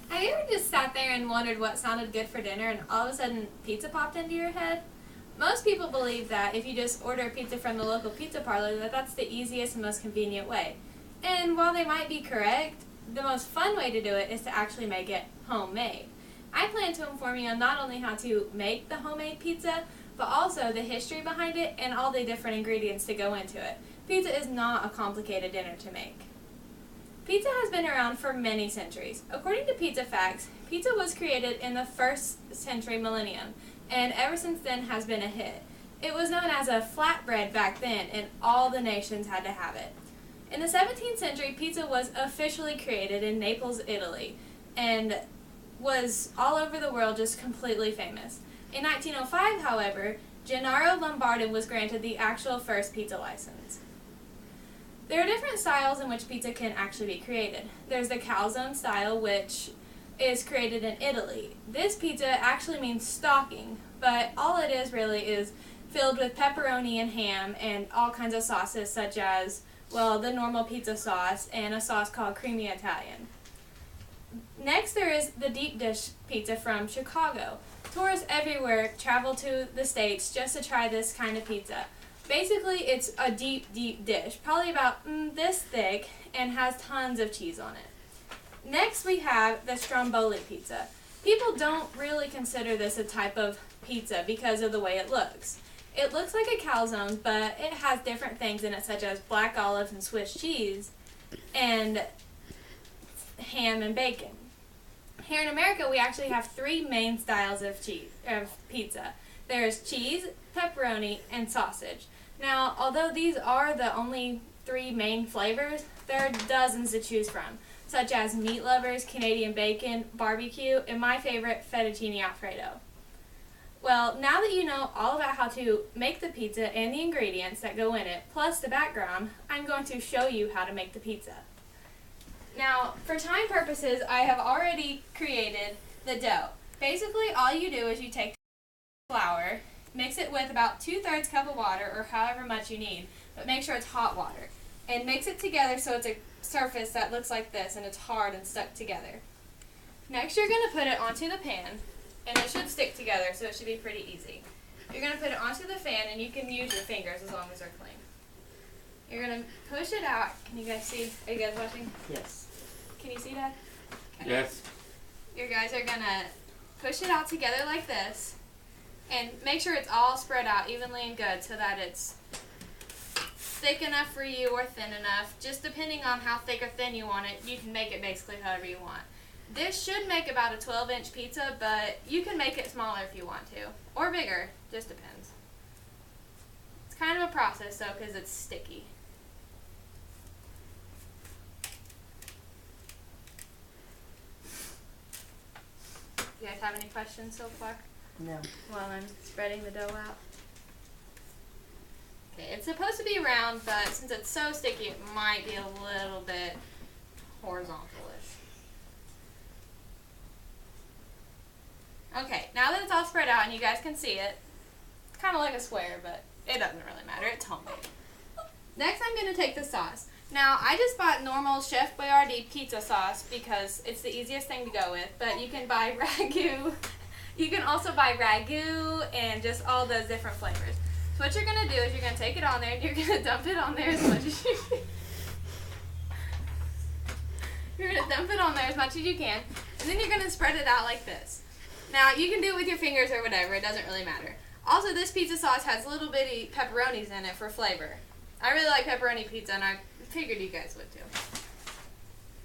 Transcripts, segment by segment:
Have you ever just sat there and wondered what sounded good for dinner and all of a sudden pizza popped into your head? Most people believe that if you just order pizza from the local pizza parlor, that's the easiest and most convenient way. And while they might be correct, the most fun way to do it is to actually make it homemade. I plan to inform you on not only how to make the homemade pizza, but also the history behind it and all the different ingredients to go into it. Pizza is not a complicated dinner to make. Pizza has been around for many centuries. According to Pizza Facts, pizza was created in the 1st century millennium, and ever since then has been a hit. It was known as a flatbread back then, and all the nations had to have it. In the 17th century, pizza was officially created in Naples, Italy, and was all over the world just completely famous. In 1905, however, Gennaro Lombardi was granted the actual first pizza license. There are different styles in which pizza can actually be created. There's the calzone style, which is created in Italy. This pizza actually means stocking, but all it is really is filled with pepperoni and ham and all kinds of sauces such as, well, the normal pizza sauce and a sauce called creamy Italian. Next, there is the deep dish pizza from Chicago. Tourists everywhere travel to the States just to try this kind of pizza. Basically, it's a deep, deep dish, probably about this thick, and has tons of cheese on it. Next, we have the stromboli pizza. People don't really consider this a type of pizza because of the way it looks. It looks like a calzone, but it has different things in it, such as black olives and Swiss cheese, and ham and bacon. Here in America, we actually have 3 main styles of pizza. There's cheese, pepperoni, and sausage. Now, although these are the only 3 main flavors, there are dozens to choose from, such as meat lovers, Canadian bacon, barbecue, and my favorite, fettuccine alfredo. Well, now that you know all about how to make the pizza and the ingredients that go in it, plus the background, I'm going to show you how to make the pizza. Now, for time purposes, I have already created the dough. Basically, all you do is you take flour, mix it with about 2/3 cup of water, or however much you need, but make sure it's hot water, and mix it together so it's a surface that looks like this, and it's hard and stuck together. Next, you're going to put it onto the pan, and it should stick together, so it should be pretty easy. You're going to put it onto the fan, and you can use your fingers as long as they're clean. You're going to push it out. Can you guys see? Are you guys watching? Yes. Can you see that? Okay. Yes. You guys are going to push it out together like this, and make sure it's all spread out evenly and good so that it's thick enough for you or thin enough. Just depending on how thick or thin you want it, you can make it basically however you want. This should make about a 12-inch pizza, but you can make it smaller if you want to, or bigger, just depends. It's kind of a process though because it's sticky. You guys have any questions so far? No. While I'm spreading the dough out. Okay, it's supposed to be round, but since it's so sticky, it might be a little bit horizontal-ish. Okay, now that it's all spread out and you guys can see it, it's kind of like a square, but it doesn't really matter. It's homemade. Next, I'm going to take the sauce. Now, I just bought normal Chef Boyardee pizza sauce because it's the easiest thing to go with, but you can buy ragu. You can also buy ragu and just all those different flavors. So what you're going to do is you're going to take it on there and you're going to dump it on there as much as you can. You're going to dump it on there as much as you can, and then you're going to spread it out like this. Now, you can do it with your fingers or whatever. It doesn't really matter. Also, this pizza sauce has little bitty pepperonis in it for flavor. I really like pepperoni pizza, and I figured you guys would too.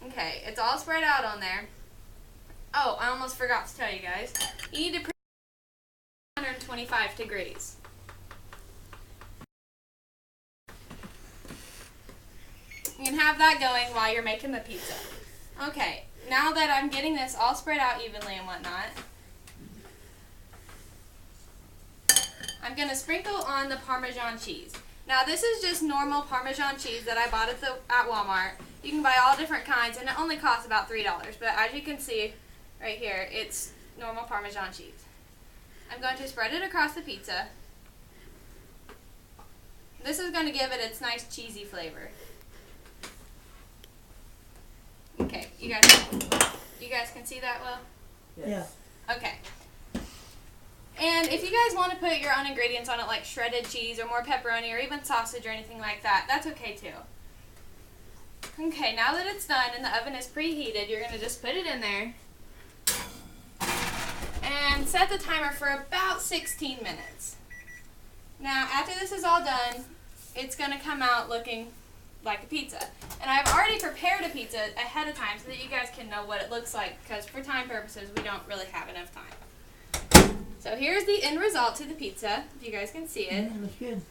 Okay, it's all spread out on there. Oh, I almost forgot to tell you guys. You need to preheat 125 degrees. You can have that going while you're making the pizza. Okay, now that I'm getting this all spread out evenly and whatnot, I'm going to sprinkle on the Parmesan cheese. Now this is just normal Parmesan cheese that I bought at Walmart. You can buy all different kinds and it only costs about $3, but as you can see right here, it's normal Parmesan cheese. I'm going to spread it across the pizza. This is going to give it its nice cheesy flavor. Okay, you You guys can see that well? Yes. Yeah. Okay. And if you guys want to put your own ingredients on it, like shredded cheese or more pepperoni or even sausage or anything like that, that's okay too. Okay, now that it's done and the oven is preheated, you're going to just put it in there and set the timer for about 16 minutes. Now, after this is all done, it's going to come out looking like a pizza. And I've already prepared a pizza ahead of time so that you guys can know what it looks like, because for time purposes, we don't really have enough time. So here's the end result to the pizza, if you guys can see it. Looks good.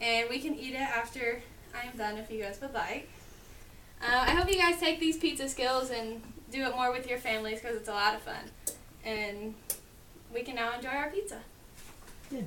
And we can eat it after I am done if you guys would like. I hope you guys take these pizza skills and do it more with your families, because it's a lot of fun. And we can now enjoy our pizza. Good.